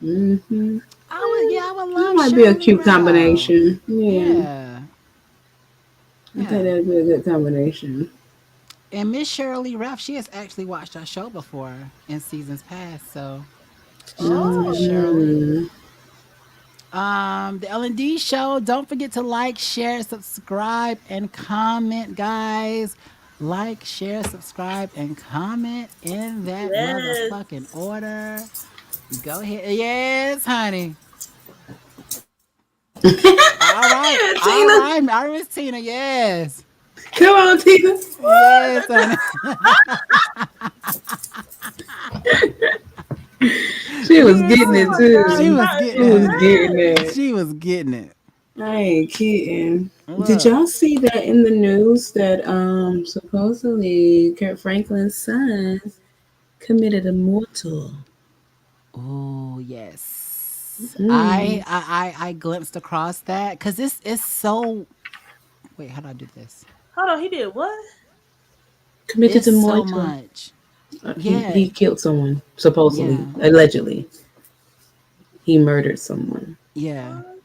Mm-hmm. I would That love might be a Shirley cute Ralph. combination. Yeah. Yeah. I think Yeah. that'd be a good combination. And Miss Shirley Ralph, she has actually watched our show before in seasons past. So shouts to Miss Oh. Shirley. Mm-hmm. The L&D show. Don't forget to like, share, subscribe, and comment, guys. Like, share, subscribe, and comment in that Yes. motherfucking order. Go ahead. Yes, honey. All right. All Tina. right. Miss Tina. Yes. Come on, Tina. Yes, honey. She was getting Oh it Listen, my God. she too. was Not She getting was it. getting yes. it. She was getting it. I ain't kidding. Did Look. y'all see that in the news that supposedly Kurt Franklin's son committed a mortal? Oh yes, Mm. I glimpsed across that because this is so. Wait, how do I do this? Hold on. He did what? Committed It's to so mortal. much. He Yeah, he killed someone. Supposedly, yeah, allegedly, he murdered someone. yeah. What?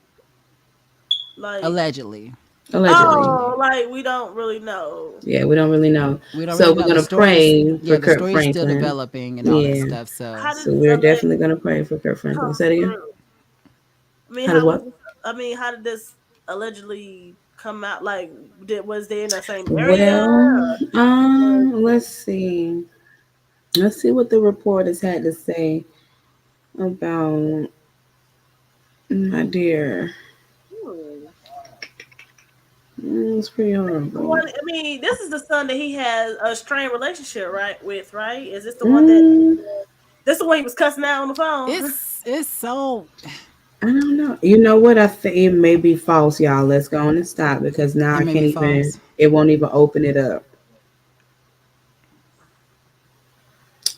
Like, Allegedly, Allegedly. oh, like we don't really know. Yeah, we don't really know. we don't So really we're know. The gonna story is pray for yeah, the Kurt story is still Franklin. developing and all that Yeah. stuff. So How did So this we're alleged definitely gonna pray for Kurt Franklin. come Say it again. through? I mean, How does how was what? this? I mean, how did this allegedly come out? Like, was they in the same area? Well, Or, let's see. Let's see what the reporters had to say about my dear. hmm. It's pretty Well, horrible. I mean, this is the son that he has a strained relationship, right? With, right? Is this the one that? Mm, This the one he was cussing out on the phone. it's so I don't know. You know what? I think it may be false, y'all. Let's go on and stop because now it I may can't be even. false. It won't even open it up.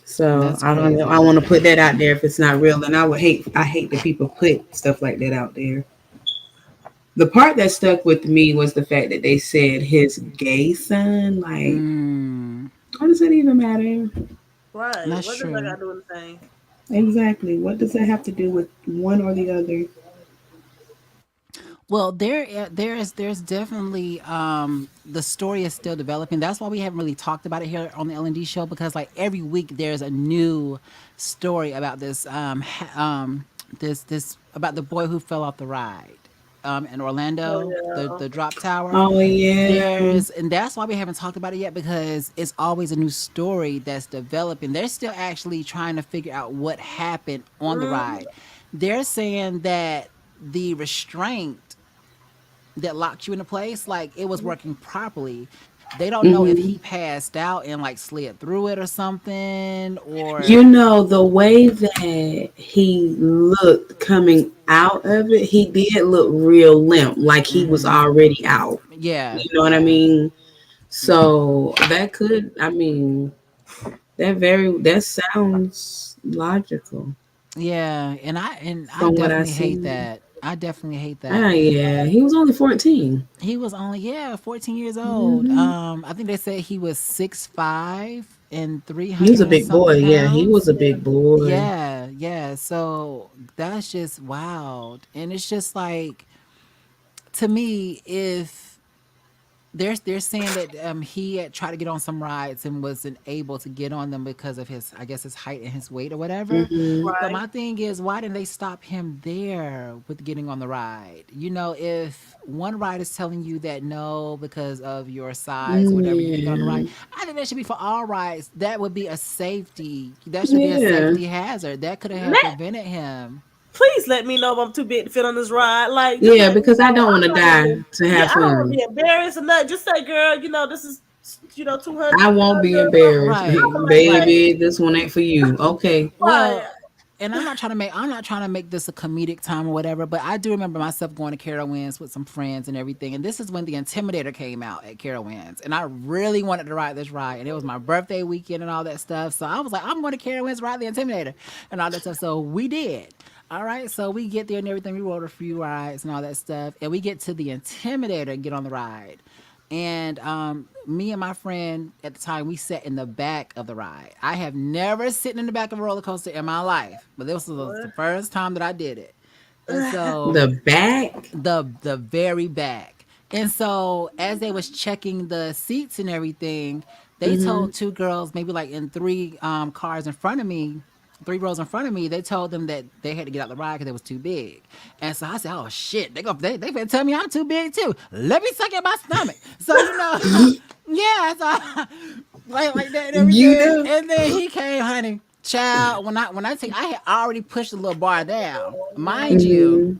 So That's I don't know. I crazy. want to put that out there if it's not real, and I would hate. I hate that people put stuff like that out there. The part that stuck with me was the fact that they said his gay son. Like, Mm, what does it even matter? Right. that's What does that got true. to do with anything? Exactly. What does that have to do with one or the other? Well, there's definitely the story is still developing. That's why we haven't really talked about it here on the L&D show because like every week there's a new story about this about the boy who fell off the ride in Oh Orlando, yeah. the drop tower. Oh yeah. There's and that's why we haven't talked about it yet because it's always a new story that's developing. They're still actually trying to figure out what happened on the Mm-hmm. ride. They're saying that the restraint that locked you into place, like it was working properly. They don't know if Hmm. he passed out and like slid through it or something, You or know the way that he looked coming out of it, he did look real limp, like he was mm-hmm. already out. Yeah, You know what I yeah, mean? So that could, I mean, that sounds logical Yeah, and I from what I definitely hate see. that. I definitely hate that. Ah, yeah, he was only 14. He was only, yeah, 14 years old. Hmm. I think they said he was 6'5" and three He was hundred a and big boy. something Yeah, he pounds. was a big boy. Yeah, yeah. So that's just wild. And it's just like, to me, if they're saying that he had tried to get on some rides and wasn't able to get on them because of his, I guess, his height and his weight or whatever. Hmm. But Right. my thing is, why didn't they stop him there with getting on the ride? You know, if one ride is telling you that no, because of your size or whatever, you can't get on the ride, Yeah, I think that should be for all rides. That would be a safety. That should be a yeah, safety hazard. That could have Let prevented him. Please let me know if I'm too big to fit on this ride. Like, just yeah. let me Because I know. don't I want to don't want to die be. to Yeah, have I don't want to fun. be embarrassed or nothing. Just say, girl, this is 200, I won't be 300, embarrassed, Right, something like that. right. baby. This one ain't for you. Okay. Right. Well, and I'm not trying to make this a comedic time or whatever, but I do remember myself going to Carowinds with some friends and everything. And this is when the Intimidator came out at Carowinds. And I really wanted to ride this ride. And it was my birthday weekend and all that stuff. So I was like, I'm going to Carowinds, ride the Intimidator and all that stuff. So we did. All right. So we get there and everything. We rode a few rides and all that stuff. And we get to the Intimidator and get on the ride. And me and my friend at the time, we sat in the back of the ride. I have never sat in the back of a roller coaster in my life, but this was the first time that I did it. And so The back. the very back. And so as they was checking the seats and everything, they Hmm. told two girls, maybe like in three cars in front of me, three rows in front of me, they told them that they had to get out the ride because it was too big. And so I said, "Oh shit, they finna tell me I'm too big too. Let me suck at my stomach." So yeah, so like that and You everything. know. And then he came, honey. Child, I had already pushed the little bar down. Mind you, Hmm.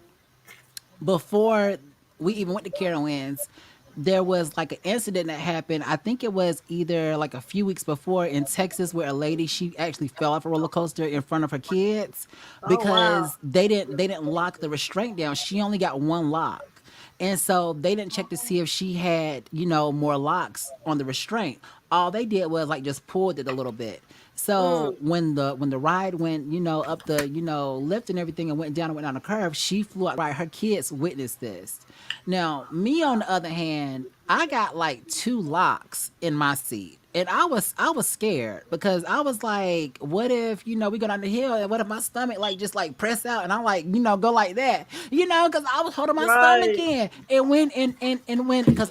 before we even went to Carowinds, there was like an incident that happened. I think it was either like a few weeks before in Texas where a lady, she actually fell off a roller coaster in front of her kids Oh wow. because they didn't lock the restraint down. She only got one lock. And so they didn't check to see if she had, more locks on the restraint. All they did was like just pulled it a little bit. Mm. So when the ride went, up the, lift and everything and went down a curve, she flew out right. Her kids witnessed this. Now, me on the other hand, I got like two locks in my seat. And I was scared because I was like, what if, we go down the hill and what if my stomach like just like press out and I'm like, go like that, because I was holding my stomach Right. in. And when because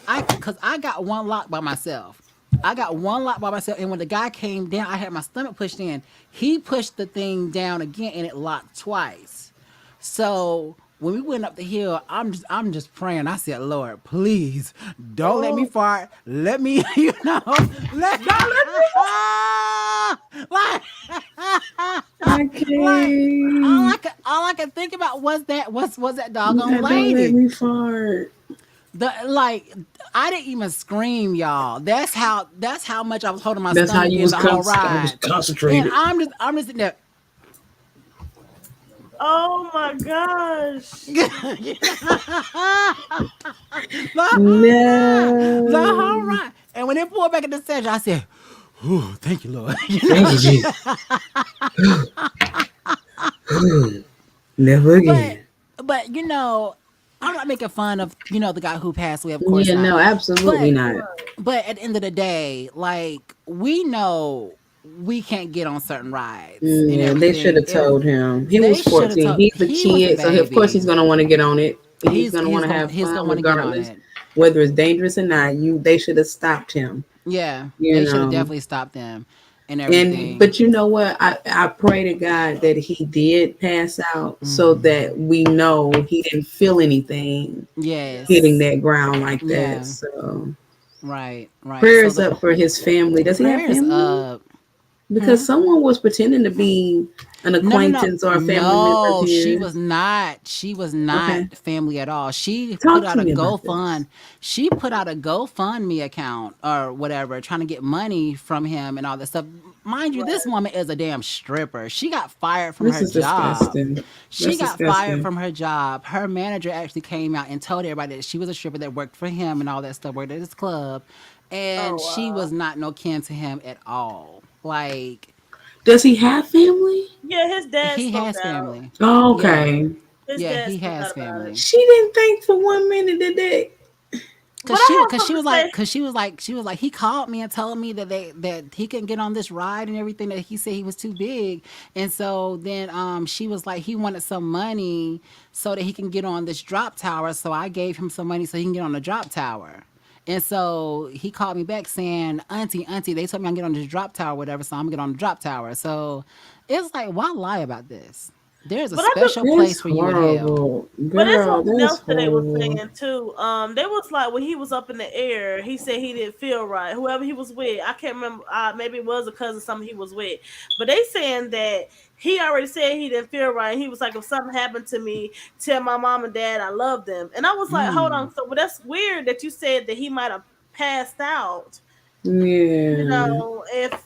I got one lock by myself. I got one lock by myself, and when the guy came down, I had my stomach pushed in. He pushed the thing down again, and it locked twice. So when we went up the hill, I'm just praying. I said, Lord, please don't let me Oh, fart. Let me, let don't let me. like, I like can't. all I could think about was that doggone God, don't let lady. me fart. The like I didn't even scream, y'all. That's how much I was holding my That's how stomach you in was the whole I was ride. And concentrated. I'm just sitting there. Oh my gosh. The whole No. ride. And when it pulled back in the center, I said, "Ooh, thank you, Lord." Thank you, Jesus. Never but again. but I'm not making fun of the guy who passed away. Of course Yeah, not. no, absolutely But not. but at the end of the day, like we know we can't get on certain rides and Yeah, they should everything. have If told him. He was they should have 14. told, He's a he was a kid, so of course baby. he's gonna want to get on it. He's He's gonna want he's to gonna have he's gonna fun want to get on regardless, it. whether it's dangerous or not. They should have stopped him. Yeah, You they should have know. definitely stopped them and And everything. but you know what? I pray to God that he did pass out so Hmm. that we know he didn't feel anything hitting Yes. that ground like that. Yeah. So Right. Right. So prayers the up for his family. Does he have prayers family? up. Because someone was pretending to be an No, no, no. acquaintance or a family member of No, she was his. not. She was not Okay. family at all. She put Talk out to a me about this. GoFund. She put out a GoFundMe account or whatever, trying to get money from him and all this stuff. Mind you, this Right. woman is a damn stripper. She got fired from This her is job. disgusting. She That's got fired disgusting. from her job. Her manager actually came out and told everybody that she was a stripper that worked for him and all that stuff, worked at his club. Oh And she was wow. not no kin to him at all. Like, Does he have family? Yeah, his dad he spoke has out. family. Oh, Yeah. okay. His Yeah, dad he spoke has out about it. family. She didn't think for 1 minute that they. But I have something to say. She was like he called me and told me that he couldn't get on this ride and everything, that he said he was too big. And so then she was like he wanted some money so that he can get on this drop tower, so I gave him some money so he can get on the drop tower. And so he called me back saying, Auntie, they told me I can get on this drop tower, whatever, so I'm gonna get on the drop tower. So it's like, why lie about this? There's a But I just special That's place for you in hell. horrible. But there's Girl, something that's else that they was horrible. saying too. They was like when he was up in the air, he said he didn't feel right. Whoever he was with, I can't remember. Maybe it was a cousin, something he was with. But they saying that he already said he didn't feel right. And he was like, if something happened to me, tell my mom and dad I love them. And I was like, hold on. So, but that's weird that you said that he might have passed out. You Yeah. know, if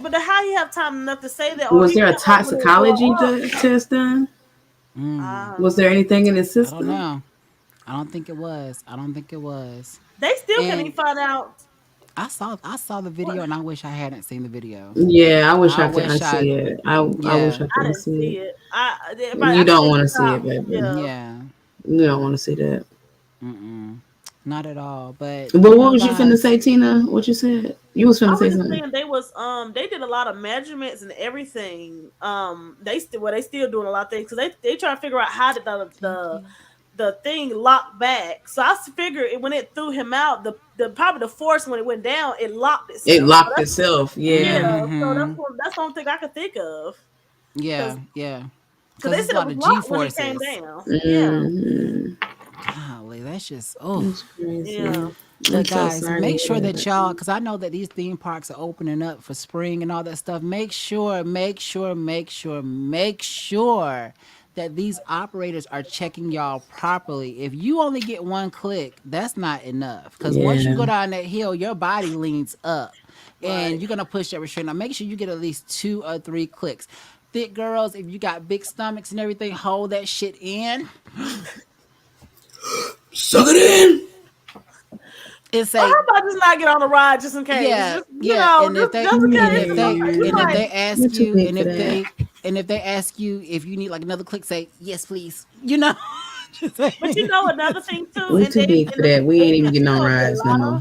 but how you have time enough to say that, or Was he there a could open the door toxicology up. test done? I don't Was there know. anything in his I don't system? know. I don't think it was. I don't think it was. They still can't even And find out I saw the what. video and I wish I hadn't seen the video. Yeah, I wish I I could wish I unsee it. I wish yeah. I I could didn't unsee see it. it. Everybody, You I don't seen want the to see it, top. baby. Yeah, Yeah. You don't want to see that. Mm-mm. Not at all. But But you what know, was you finna guys, say, Tina? What you said? You was I finna was say just something. saying they did a lot of measurements and everything. They still doing a lot of things because they trying to figure out how did thank you. the thing lock back. So I figure when it threw him out, the probably the force when it went down, it locked It itself. So locked that's itself. yeah. Yeah. So that's Mm-hmm. that's the only thing I could think of Yeah, because yeah. they Because it's a said it lot was of G locked when he came forces. down. Yeah, Hmm. Golly, that's just oh. That's crazy. yeah. I'm But so guys, sorry to make sure hear that that. y'all, because I know that these theme parks are opening up for spring and all that stuff. Make sure that these operators are checking y'all properly. If you only get one click, that's not enough. Because once you Yeah. go down that hill, your body leans up, and Right. you're gonna push that restraint. Now, make sure you get at least 2 or 3 clicks. Thick girls, if you got big stomachs and everything, hold that shit in. Suck it in. It's Or a how about just not get on the ride just in case? yeah, Just yeah, and if they just in and case. if 'Cause they you and if might. Yeah. they You're ask too you big for that. and if they ask you if you need like another click, say yes, please. You know, just But say, another thing too, We too big for that. We ain't even getting on rides no more.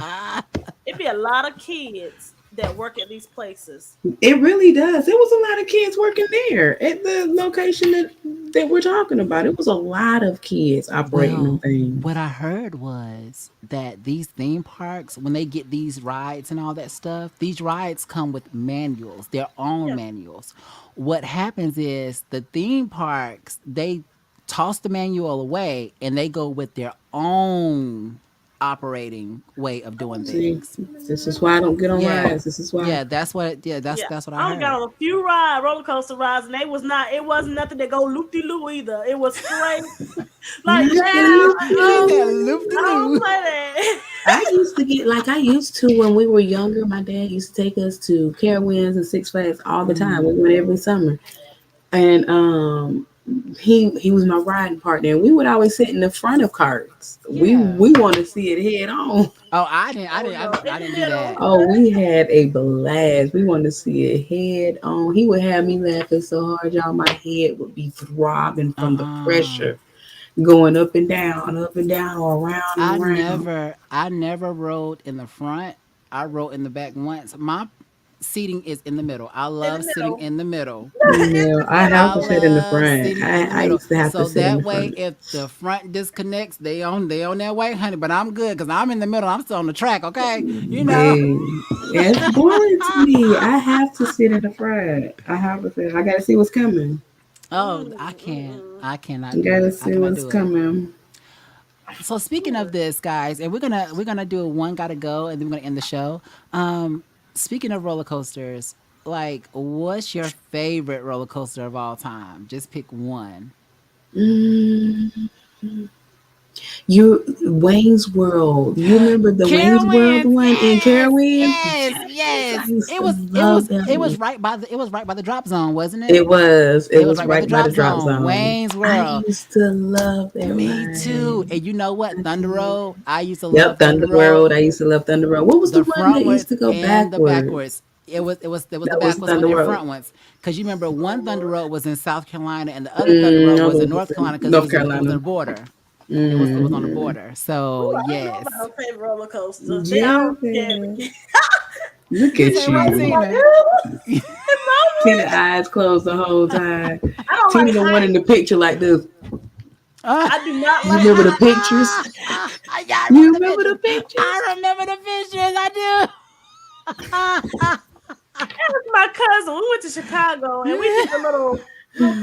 it'd be a lot of kids that work at these places. It really does. There was a lot of kids working there at the location that we're talking about. It was a lot of kids operating them well, what things. I heard was that these theme parks, when they get these rides and all that stuff, these rides come with manuals, their own Yeah. manuals. What happens is the theme parks, they toss the manual away and they go with their own operating way of doing See, things. this is why I don't get on Yeah. rides. This is why. Yeah, Yeah. that's what I I only got heard. on a few roller coaster rides, and it wasn't nothing that go loop de loo either. It was straight like Not the down. She loop-de-loop. said loop de I don't loo. play that. I used to get like I used to when we were younger. My dad used to take us to Carowinds and Six Flags all the time. We went every summer, and he was my riding partner. And we would always sit in the front of carts. Yeah. We want to see it head on. Oh, Oh no, in I the didn't do middle. that. Oh, we had a blast. We wanted to see it head on. He would have me laughing so hard, y'all. My head would be throbbing from the Uh-uh. pressure going up and down, or around and around. I never rode in the front. I rode in the back once. My seating is in the middle. I In the love sitting middle. in the middle. In Yeah, the I have I to middle. sit in the love front. sitting in the I middle. used to have to So sit in that the way, front. if the front disconnects, they on their way, honey. But I'm good because I'm in the middle. I'm still on the track. Okay, you know. Babe, yeah, it's boring to me. I have to sit in the front. I have to sit. I gotta see what's coming. Oh, Mm, I can't. mm-mm. I cannot I do gotta it. I see cannot what's do it. coming. So speaking of this, guys, and we're gonna do a one gotta go, and then we're gonna end the show. Speaking of roller coasters, like, what's your favorite roller coaster of all time? Just pick one. Mm, you Wayne's World. You remember the Wayne's World Carowinds, one in yes, Carowinds? yes, Yes, I yes. used It to was, it love was, that it one. was right by the, it was right by the drop zone, wasn't it? It was. It It was was right by the right by the drop drop zone. zone. Wayne's I World. used to love that Me too. ride. And you know what? I Thunder did. Road. I used to Yep, love Thunder Thunder Road. World. I used to love Thunder World. What was the The one that used frontwards to go and the backwards? backwards. It was the That was backwards one Thunder and World. front ones. Because you remember one Oh Thunder Lord. Road was in South Carolina and the other Thunder Road was in Other was North in Carolina because North it was on Carolina. the border. It was on the Hmm. border. So Ooh, I don't know about yes. no favorite roller coaster. They Yeah, all scared man. me. Look You at say what, Mama's you. like, Tina? ooh, it's Tina over. eyes closed the whole time. I don't Tina like the one in the heights. picture like this. Uh, I do not You like remember the heights. pictures? yeah, I You remember the remember the pictures. pictures? I remember the pictures. I That was my cousin. We went to Chicago and we did the little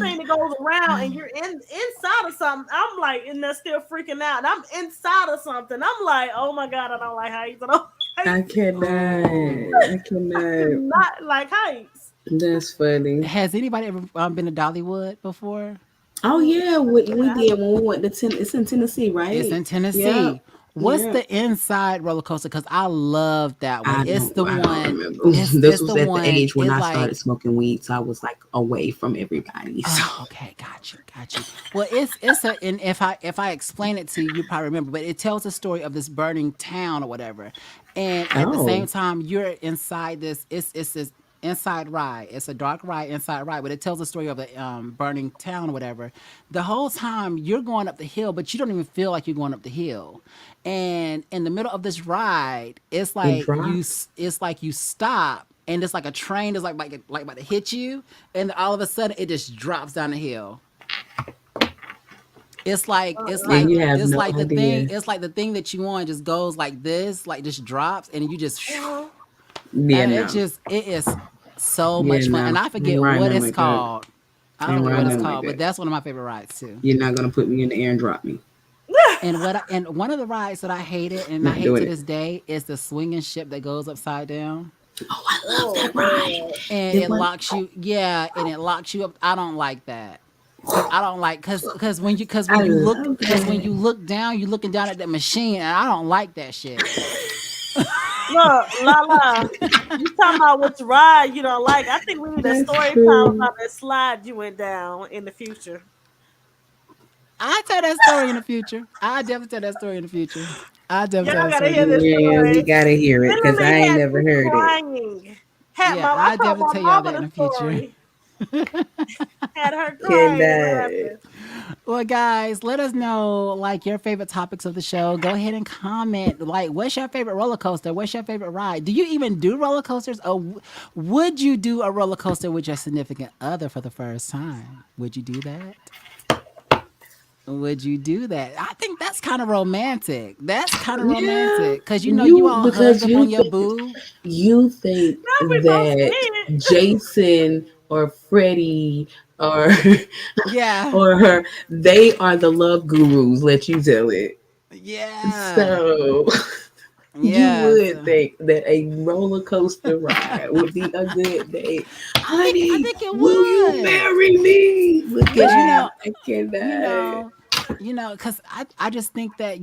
thing that goes around and you're inside of something. I'm like, and they're still freaking out. And I'm inside of something. I'm like, oh my god, I don't like heights. I don't like I heights. cannot. do. I I do cannot. not like heights. That's funny. Has anybody ever been to Dollywood before? Oh Mm, yeah, we yeah. did when we went to It's in Tennessee, It's right? in Yeah. Tennessee. What's Yeah. the inside roller coaster? Because I love that one. It's the I don't one. remember. It's This the was at the one. age when It's I like, started smoking weed, so I was like away from everybody. So oh, okay, got you, got you. Well, it's a, and if I explain it to you, you probably remember. But it tells the story of this burning town or whatever, and at the oh, same time, you're inside this. It's this inside ride. It's a dark ride, inside ride, but it tells the story of the burning town or whatever. The whole time you're going up the hill, but you don't even feel like you're going up the hill. And in the middle of this ride, it's it like drops. it's like you stop and it's like a train is like about to hit you, and all of a sudden it just drops down the hill. It's like it's And like you have it's no like the thing idea. it's like the thing that you on just goes like this, like just drops, and you just Mhm. Yeah, and no. it is so Yeah, much fun. And no. I I ain't forget riding what nothing it's like that. called. I I ain't forget what riding it's nothing like called, but that. that's one of my favorite rides too. You're not gonna put me in the air and drop me. And one of the rides that I hated and I Not hate doing to it. this day is the swinging ship that goes upside down. Oh, I love Oh that ride. Lord. And It it was. locks you, yeah, and it locks you up. I don't like that. Cause I don't like cause I love when you that. look down, you're looking down at that machine, and I don't like that shit. Look, Lala, you talking about which ride you don't like. I think we need a That's story time true. about that slide you went down in the future. I tell that story in the future. I definitely tell that story in the future. I definitely tell Y'all that gotta story in the hear this future. Yeah, we story. gotta hear it because I Literally ain't had never me heard it. crying. Yeah, I I told definitely my tell y'all mama that in the the future. story. Had her Can crying laughing. Well, guys, let us know like your favorite topics of the show. Go ahead and comment. Like, what's your favorite roller coaster? What's your favorite ride? Do you even do roller coasters, or would you do a roller coaster with your significant other for the first time? Would you do that? Would you do that? I think that's kind of romantic. That's kind of Yeah, romantic because you you all hugged because up on your boo. you think Now we both that scared. Jason or Freddie or Yeah, or her, they are the love gurus. Let you tell it. yeah, So you yes. would think that a roller coaster ride would be a good date. I Honey, think it will you would. marry me? Look at Cause him. I you cannot. know, cause I just think that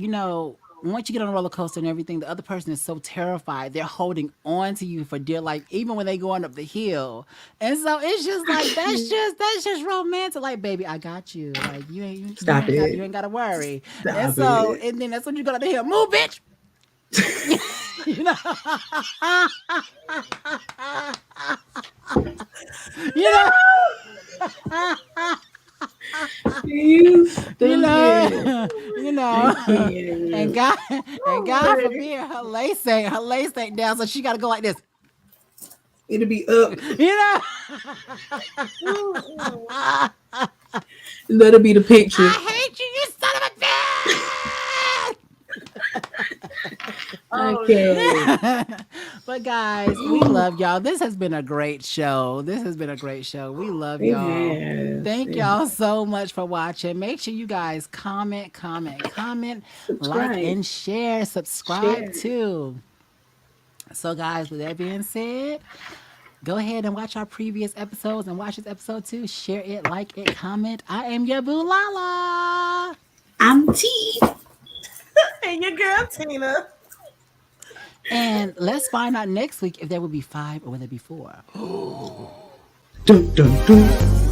once you get on a roller coaster and everything, the other person is so terrified they're holding on to you for dear life, even when they going up the hill, and so it's just I like can't. that's just romantic. Like, baby, I got you. Like Stop you it. ain't got to worry. And Stop so it. and then that's when you go up the hill, move, bitch. you know, you know. You you stupid. know, I can't. and God Lord. forbid her lace ain't down, so she got to go like this. It'll be up. You know, Mm-mm. That'll be the picture. I hate you, you son of a I Oh can't. bitch. But guys, we love y'all. This has been a great show. This has been a great show. We love It y'all. has. Thank It y'all has. so much for watching. Make sure you guys comment, like Subscribe. and share, subscribe Share. too. So, guys, with that being said, Go ahead and watch our previous episodes and watch this episode too. Share it, like it, comment. I am your boo Lala. I'm T. And your girl Tina. And let's find out next week if there will be 5 or will there be 4. Dun, dun, dun.